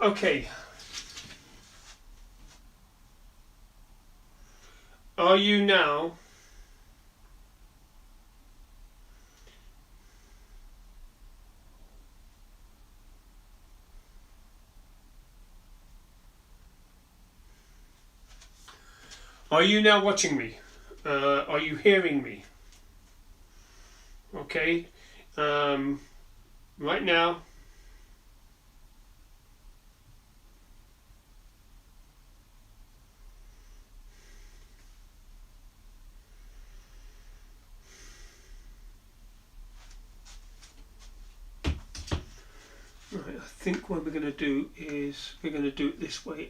Okay. Are you now? Are you now watching me? Are you hearing me? Okay. Right now. Right, I think what we're going to do is we're going to do it this way.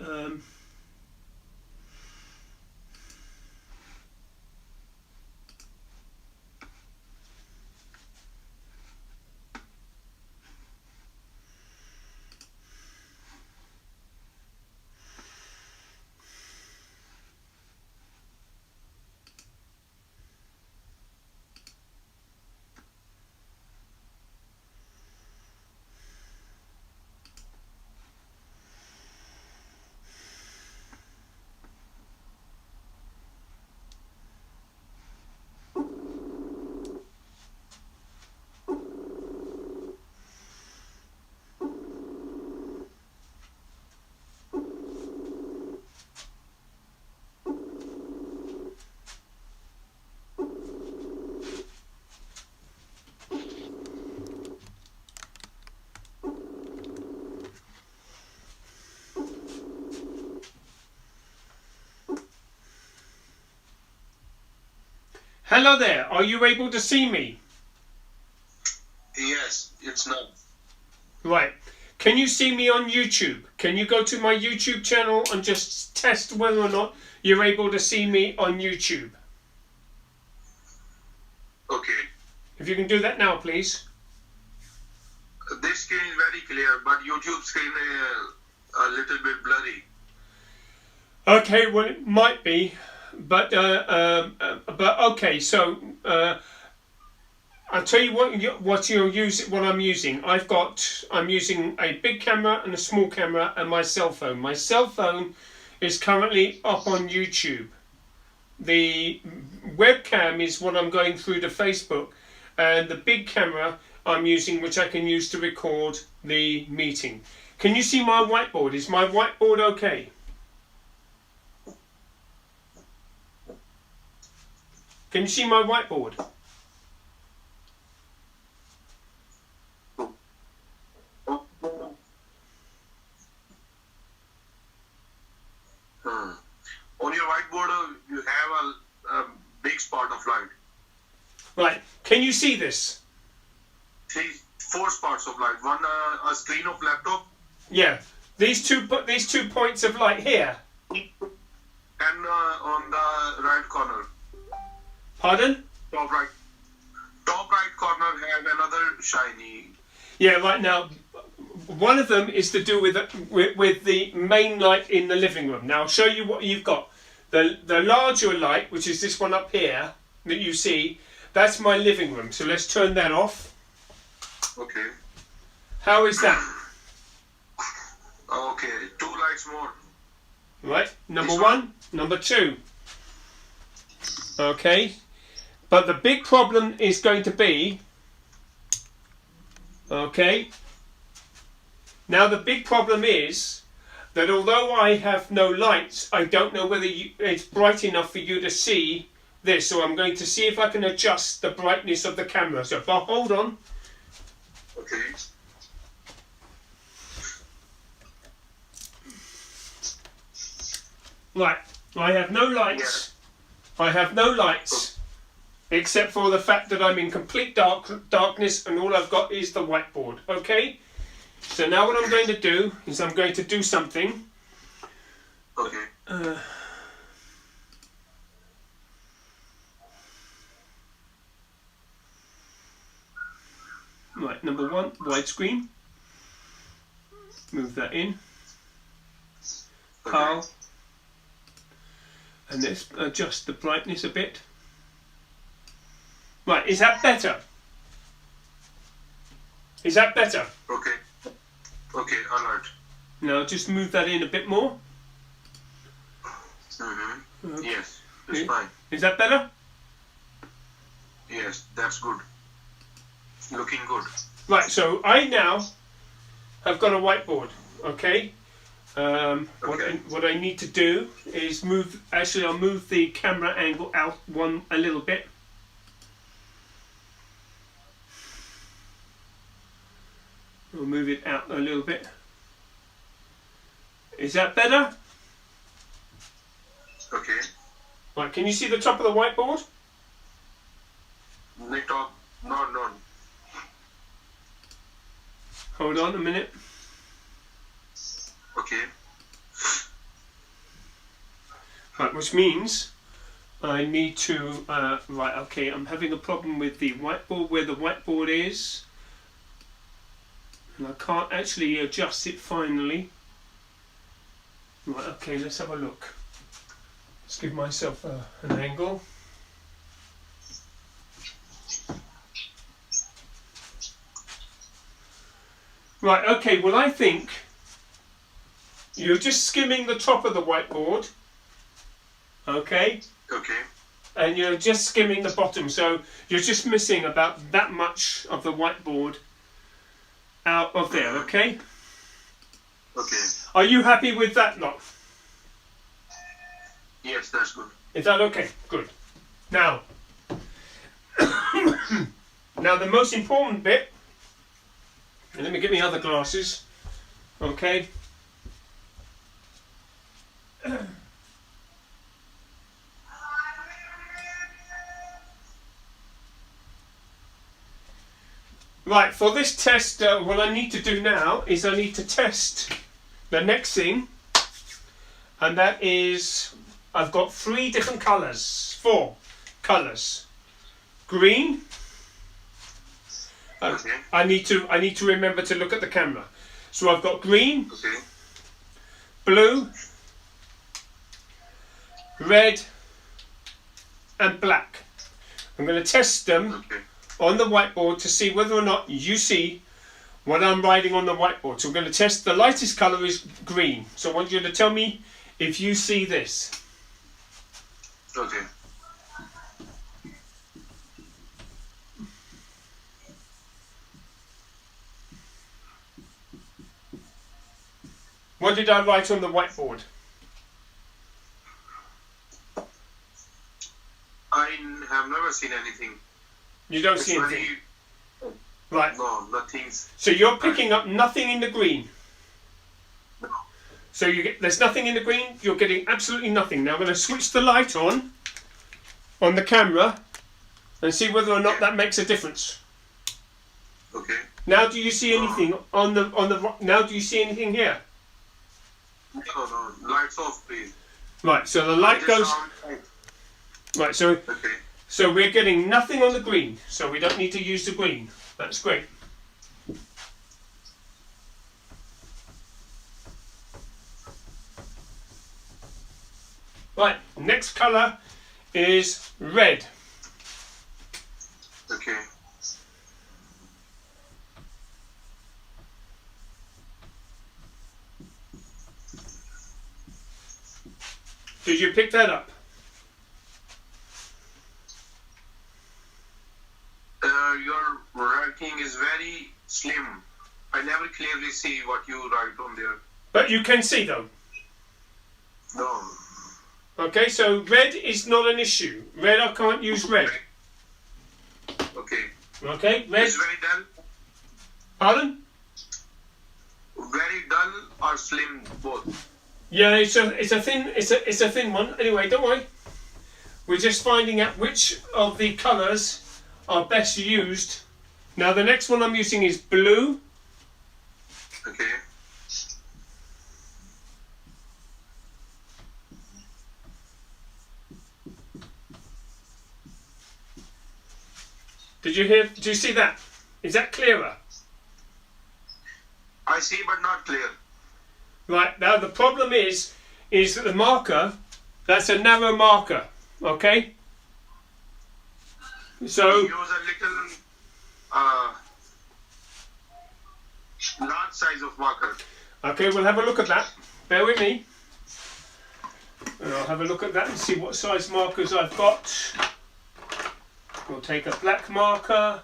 Hello there. Are you able to see me? Yes, it's not. Right. Can you see me on YouTube? Can you go to my YouTube channel and just test whether or not you're able to see me on YouTube? Okay. If you can do that now, please. This screen is very clear, but YouTube screen is a little bit blurry. Okay, well it might be, but okay. So I'll tell you what I'm using. I'm using a big camera and a small camera and my cell phone. My cell phone is currently up on YouTube. The webcam is what I'm going through to Facebook, and the big camera I'm using, which I can use to record the meeting. Can you see my whiteboard? Is my whiteboard okay? Can you see my whiteboard? On your whiteboard, you have a big spot of light. Right. Can you see this? 4 spots of light. One a screen of laptop. Yeah. These two points of light here. And on the right corner. Pardon? Top right corner have another shiny. Yeah. Right now, one of them is to do with the main light in the living room. Now I'll show you what you've got. The larger light, which is this one up here that you see, that's my living room. So let's turn that off. Okay. How is that? Okay, 2 lights more. Right. Number 1, number 2. Okay. But the big problem is going to be. Okay. Now the big problem is that although I have no lights, I don't know whether it's bright enough for you to see this. So I'm going to see if I can adjust the brightness of the camera. So but hold on. Okay. Right. I have no lights. Yeah. I have no lights. Except for the fact that I'm in complete darkness and all I've got is the whiteboard. Okay? So now what I'm going to do is I'm going to do something. Okay. Right, number 1, widescreen. Move that in. Carl. And let's adjust the brightness a bit. Right, is that better? Is that better? Okay. Okay, alright. Now just move that in a bit more. Mm-hmm. Yes, it's Yeah. fine. Is that better? Yes, that's good. Looking good. Right, so I now have got a whiteboard, okay? Okay. What I need to do is move, actually I'll move the camera angle out a little bit. I'll move it out a little bit. Is that better? Okay. Right, can you see the top of the whiteboard? The top, no. Hold on a minute. Okay. Right, which means I need to, right, okay, I'm having a problem with the whiteboard, where the whiteboard is. And I can't actually adjust it finally. Right, okay, let's have a look. Let's give myself an angle. Right, okay, well I think you're just skimming the top of the whiteboard, okay, Okay. and you're just skimming the bottom, so you're just missing about that much of the whiteboard out of there, okay? Okay. Are you happy with that lot? Yes, that's good. Is that okay? Good. Now, now the most important bit, and let me get my other glasses, okay? Right, for this test, what I need to do now is I need to test the next thing, and that is, I've got 4 colours. Green. Okay. I need to remember to look at the camera. So I've got green, Okay. blue, red, and black. I'm going to test them Okay. on the whiteboard to see whether or not you see what I'm writing on the whiteboard. So I'm going to test, the lightest colour is green. So I want you to tell me if you see this. Okay. What did I write on the whiteboard? I have never seen anything. You don't It's see anything. very, Right. no, nothing. So you're picking up nothing in the green. No. So there's nothing in the green, you're getting absolutely nothing. Now I'm going to switch the light on the camera and see whether or not that makes a difference. Okay. Now do you see anything now do you see anything here? No. Lights off, please. Right, so the light Just goes, outside. right, so Okay. we're getting nothing on the green, so we don't need to use the green. That's great. Right, next colour is red. Okay. Did you pick that up? Your writing is very slim. I never clearly see what you write on there. But you can see though. No. Okay, so red is not an issue. Red, I can't use red. Okay. Okay, red. It's very dull. Pardon? Very dull or slim, both. Yeah, it's a thin one. Anyway, don't worry. We're just finding out which of the colours are best used. Now the next one I'm using is blue. Okay. Did you see that? Is that clearer? I see, but not clear. Right, now the problem is that the marker, that's a narrow marker, okay? So, Use a little large size of marker. Okay, we'll have a look at that. Bear with me. And I'll have a look at that and see what size markers I've got. We'll take a black marker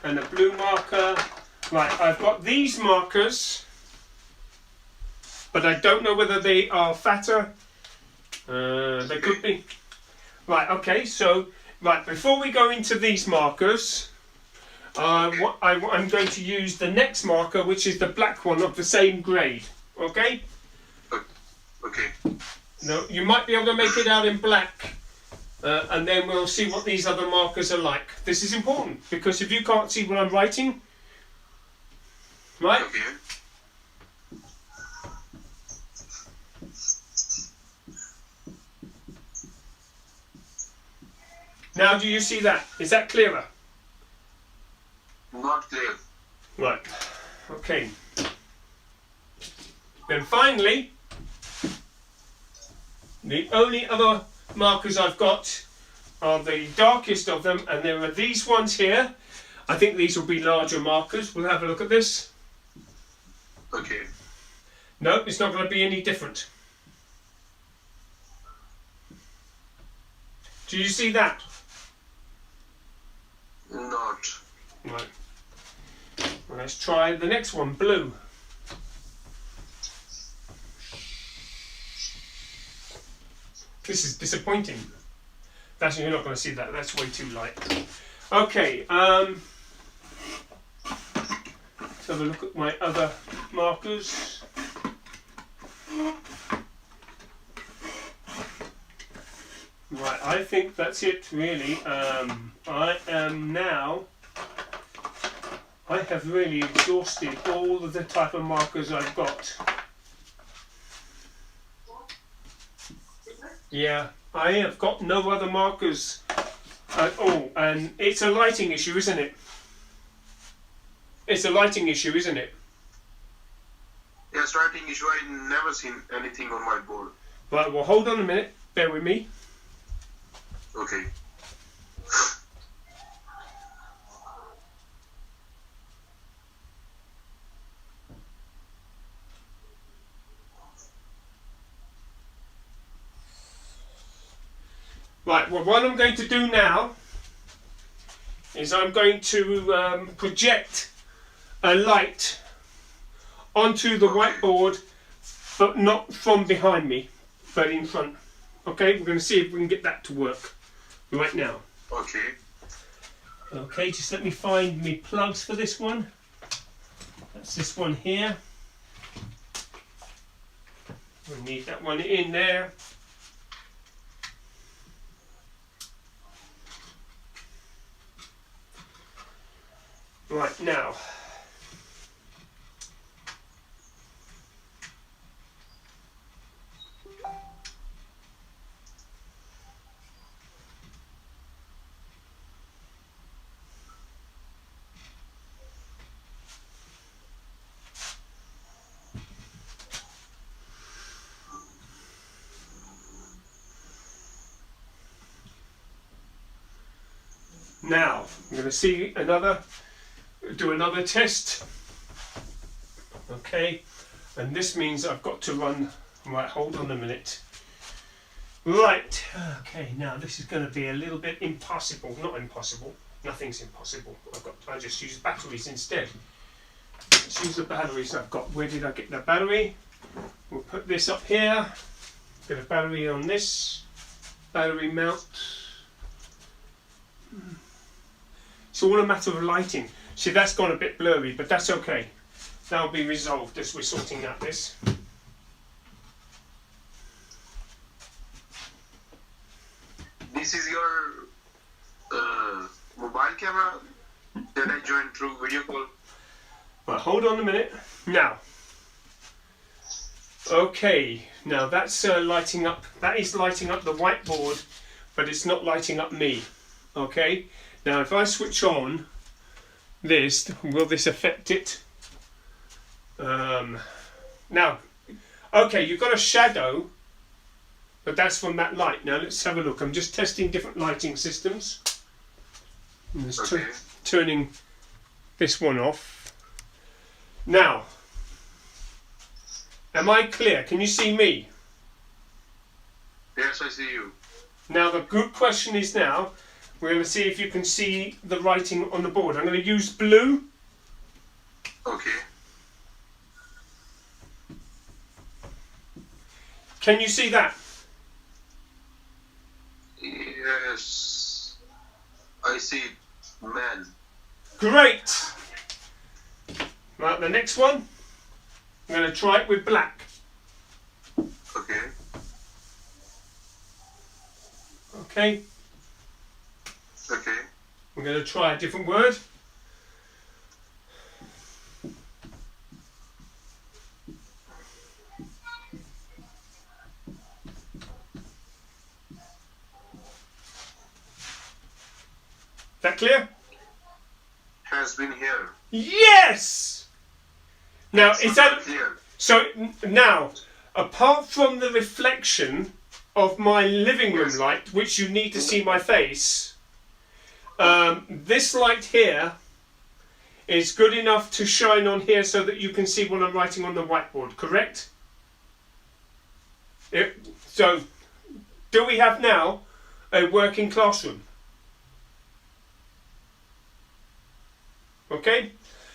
and a blue marker. Right, I've got these markers, but I don't know whether they are fatter. They could be. Right, okay, so, right, before we go into these markers, I'm going to use the next marker, which is the black one of the same grade. Okay? Okay. No, you might be able to make it out in black, and then we'll see what these other markers are like. This is important, because if you can't see what I'm writing, right? Okay. Now do you see that? Is that clearer? Not clear. Right. Okay. Then finally, the only other markers I've got are the darkest of them, and there are these ones here. I think these will be larger markers. We'll have a look at this. Okay. No, it's not going to be any different. Do you see that? Not. Right. Well, let's try the next one, blue. This is disappointing. That's, you're not going to see that. That's way too light. Okay. Let's have a look at my other markers. Right, I think that's it really. I have really exhausted all of the type of markers I've got. Yeah, I have got no other markers at all, and it's a lighting issue, isn't it? It's a lighting issue, isn't it? Yes, writing issue. I never seen anything on my board. Right, well hold on a minute, bear with me. Okay. Right, well what I'm going to do now is I'm going to project a light onto the whiteboard, but not from behind me, but in front. Okay, we're going to see if we can get that to work right now. Okay. Okay, just let me find me plugs for this one. That's this one here. We'll need that one in there. Right, now. Now, I'm going to do another test. Okay, and this means I've got to run, right, hold on a minute. Right, okay, now this is going to be a little bit impossible, not impossible, nothing's impossible. I just use batteries instead. Let's use the batteries I've got. Where did I get the battery? We'll put this up here, get a battery on this, battery mount. It's all a matter of lighting. See, that's gone a bit blurry, but that's okay. That'll be resolved as we're sorting out this. This is your mobile camera that I joined through video call. Right, hold on a minute. Now. Okay, now that's lighting up. That is lighting up the whiteboard, but it's not lighting up me. Okay. Now, if I switch on this, will this affect it? Now, okay, you've got a shadow, but that's from that light. Now, let's have a look. I'm just testing different lighting systems. I'm just turning this one off. Now, Am I clear? Can you see me? Yes, I see you. Now the good question is now, we're going to see if you can see the writing on the board. I'm going to use blue. Okay. Can you see that? Yes, I see man. Great! Right, the next one, I'm going to try it with black. Okay. Okay, Okay. I'm going to try a different word. That clear? Has been here. Yes! Now, is that... clear? So, now, apart from the reflection of my living room light, which you need to see my face, this light here is good enough to shine on here so that you can see what I'm writing on the whiteboard, correct? So, do we have now a working classroom? Okay?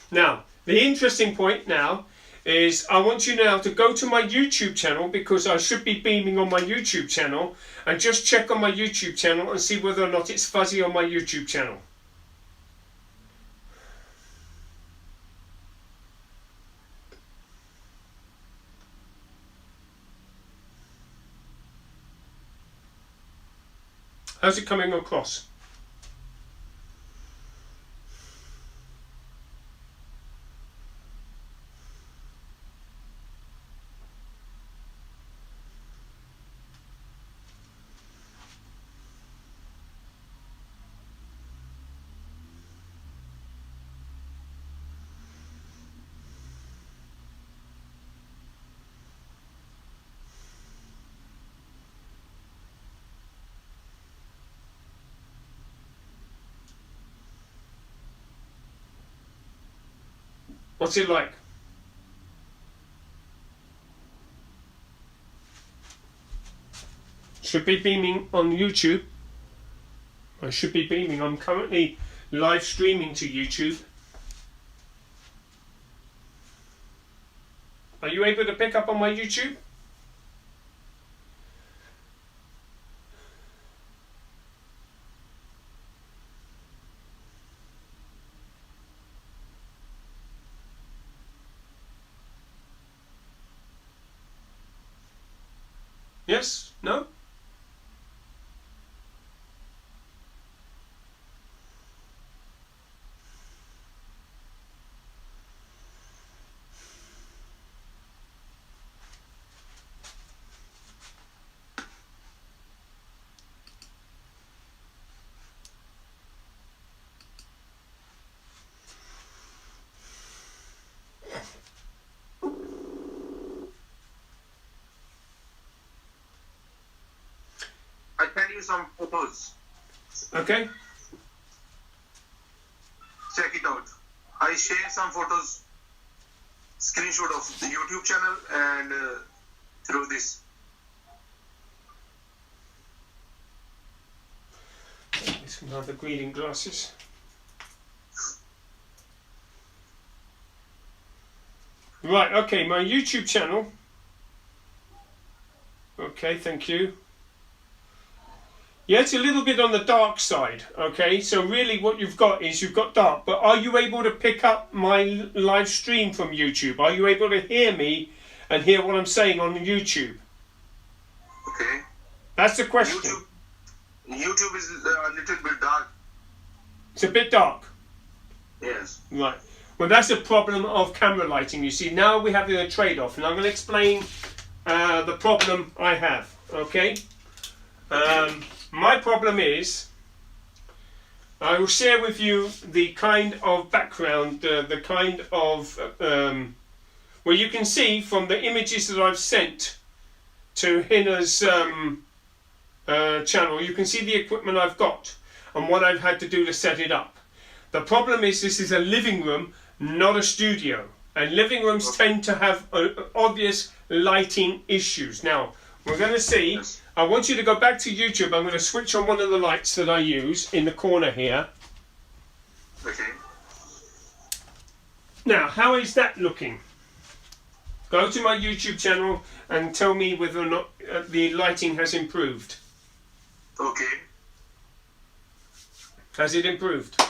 Now, the interesting point now is I want you now to go to my YouTube channel, because I should be beaming on my YouTube channel, and just check on my YouTube channel and see whether or not it's fuzzy on my YouTube channel. How's it coming across? What's it like? Should be beaming on YouTube. I should be beaming. I'm currently live streaming to YouTube. Are you able to pick up on my YouTube? Yes? No? I send you some photos. Okay. Check it out. I share some photos, screenshot of the YouTube channel and through this. It's another reading glasses. Right, okay, my YouTube channel. Okay, thank you. Yeah, it's a little bit on the dark side, okay? So really what you've got is you've got dark, but are you able to pick up my live stream from YouTube? Are you able to hear me and hear what I'm saying on YouTube? Okay. That's the question. YouTube is a little bit dark. It's a bit dark. Yes. Right. Well, that's a problem of camera lighting, you see. Now we have a trade-off, and I'm going to explain the problem I have, okay? My problem is, I will share with you the kind of background, the kind of, well, you can see from the images that I've sent to Hina's channel, you can see the equipment I've got and what I've had to do to set it up. The problem is this is a living room, not a studio, and living rooms tend to have obvious lighting issues. Now, we're going to see, Yes. I want you to go back to YouTube. I'm going to switch on one of the lights that I use in the corner here. Okay. Now, how is that looking? Go to my YouTube channel and tell me whether or not the lighting has improved. Okay. Has it improved?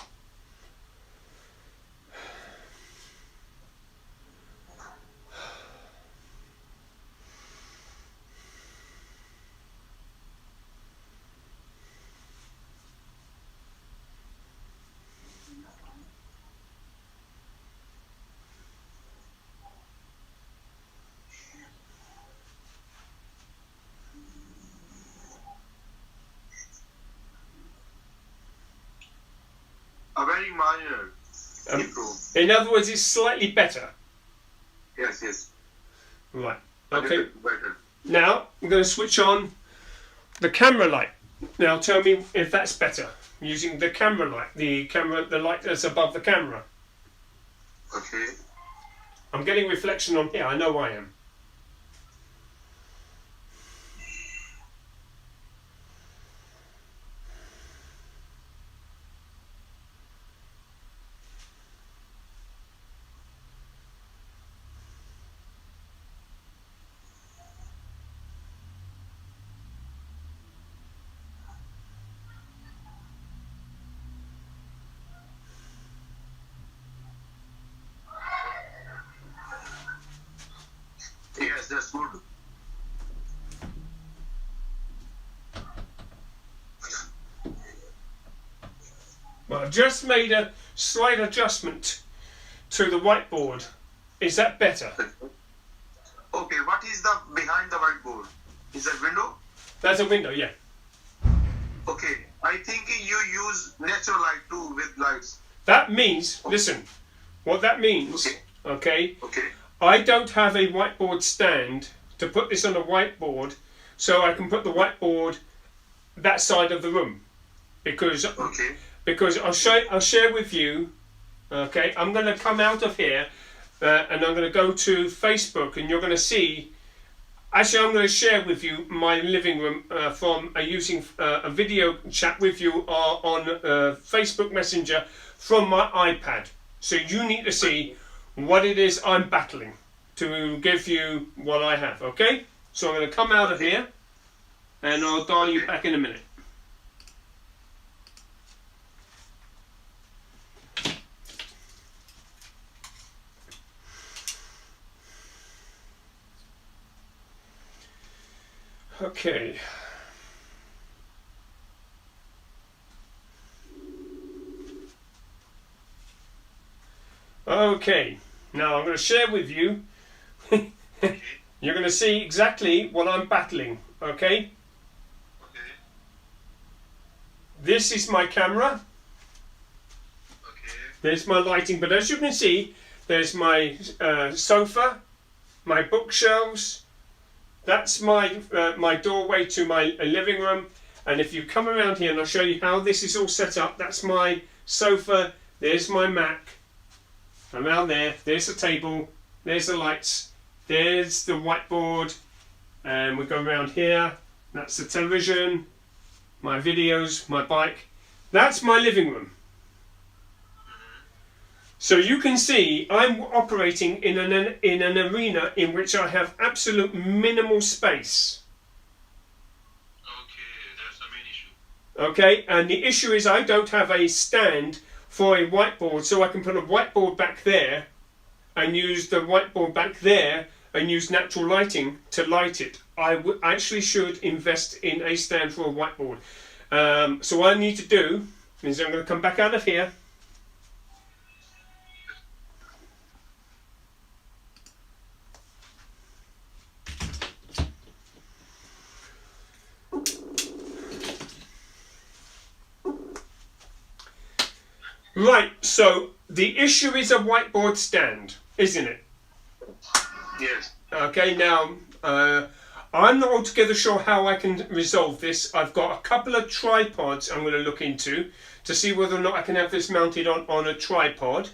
A very minor improve. In other words, it's slightly better. Yes, yes. Right. A Okay. little better. Now, I'm going to switch on the camera light. Now, tell me if that's better. Using the camera light, the light that's above the camera. Okay. I'm getting reflection on here. I know I am. Yes, that's good. Well, I've just made a slight adjustment to the whiteboard. Is that better? Okay, what is the behind the whiteboard? Is that window? That's a window, yeah. Okay, I think you use natural light too with lights. That means, listen, what that means, Okay. okay, Okay. I don't have a whiteboard stand to put this on a whiteboard so I can put the whiteboard that side of the room. Because I'll share with you, okay, I'm going to come out of here and I'm going to go to Facebook and you're going to see, actually I'm going to share with you my living room from using a video chat with you on Facebook Messenger from my iPad. So you need to see what it is I'm battling to give you what I have, okay? So I'm going to come out of here and I'll dial you back in a minute. Okay. Okay, now I'm going to share with you. You're going to see exactly what I'm battling, okay? Okay. This is my camera. Okay. There's my lighting, but as you can see, there's my sofa, my bookshelves. That's my my doorway to my living room. And if you come around here and I'll show you how this is all set up, that's my sofa, there's my Mac. Around there, there's the table, there's the lights, there's the whiteboard, and we go around here, that's the television, my videos, my bike. That's my living room. So you can see I'm operating in an arena in which I have absolute minimal space. Okay, that's the main issue. Okay, and the issue is I don't have a stand for a whiteboard, so I can put a whiteboard back there and use the whiteboard back there and use natural lighting to light it. I actually should invest in a stand for a whiteboard. So what I need to do is I'm going to come back out of here. Right, so the issue is a whiteboard stand, isn't it? Yes. Okay, now I'm not altogether sure how I can resolve this. I've got a couple of tripods I'm going to look into to see whether or not I can have this mounted on a tripod.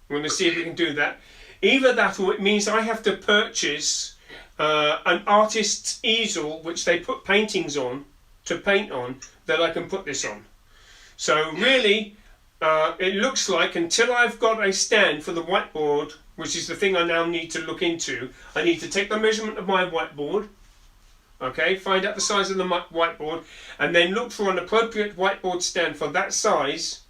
I'm going to see if we can do that. Either that, or it means I have to purchase an artist's easel, which they put paintings on, to paint on, that I can put this on. So really, it looks like until I've got a stand for the whiteboard, which is the thing I now need to look into, I need to take the measurement of my whiteboard, okay, find out the size of the whiteboard, and then look for an appropriate whiteboard stand for that size,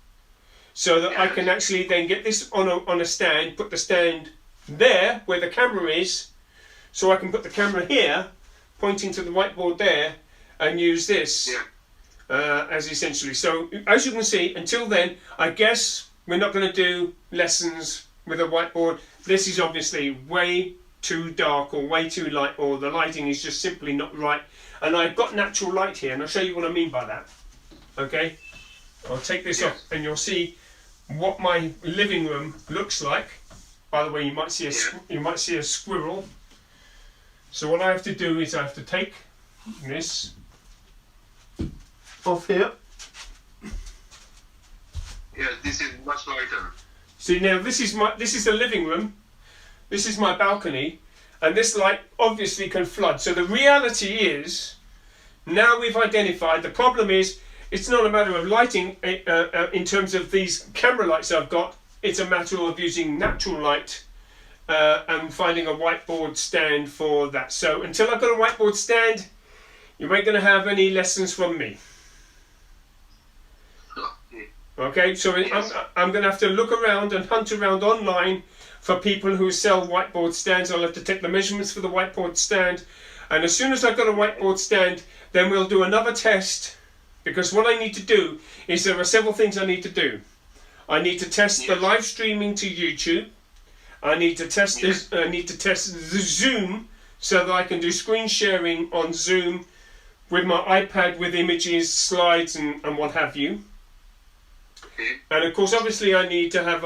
so that I can actually then get this on a stand, put the stand there where the camera is, so I can put the camera here, pointing to the whiteboard there, and use this as essentially. So as you can see, until then, I guess we're not going to do lessons with a whiteboard. This is obviously way too dark or way too light, or the lighting is just simply not right. And I've got natural light here, and I'll show you what I mean by that. Okay, I'll take this off, and you'll see what my living room looks like. By the way, you might see a squirrel. So what I have to do is I have to take this off here. Yeah, this is much lighter. See, now this is the living room. This is my balcony, and this light obviously can flood. So the reality is, now we've identified the problem is, it's not a matter of lighting in terms of these camera lights I've got. It's a matter of using natural light and finding a whiteboard stand for that. So until I've got a whiteboard stand, you ain't going to have any lessons from me. Okay, so I'm going to have to look around and hunt around online for people who sell whiteboard stands. I'll have to take the measurements for the whiteboard stand, and as soon as I've got a whiteboard stand, then we'll do another test, because what I need to do is there are several things I need to do. I need to test the live streaming to YouTube. I need to test this. I need to test the Zoom so that I can do screen sharing on Zoom with my iPad with images, slides, and what have you. And of course, obviously, I need to have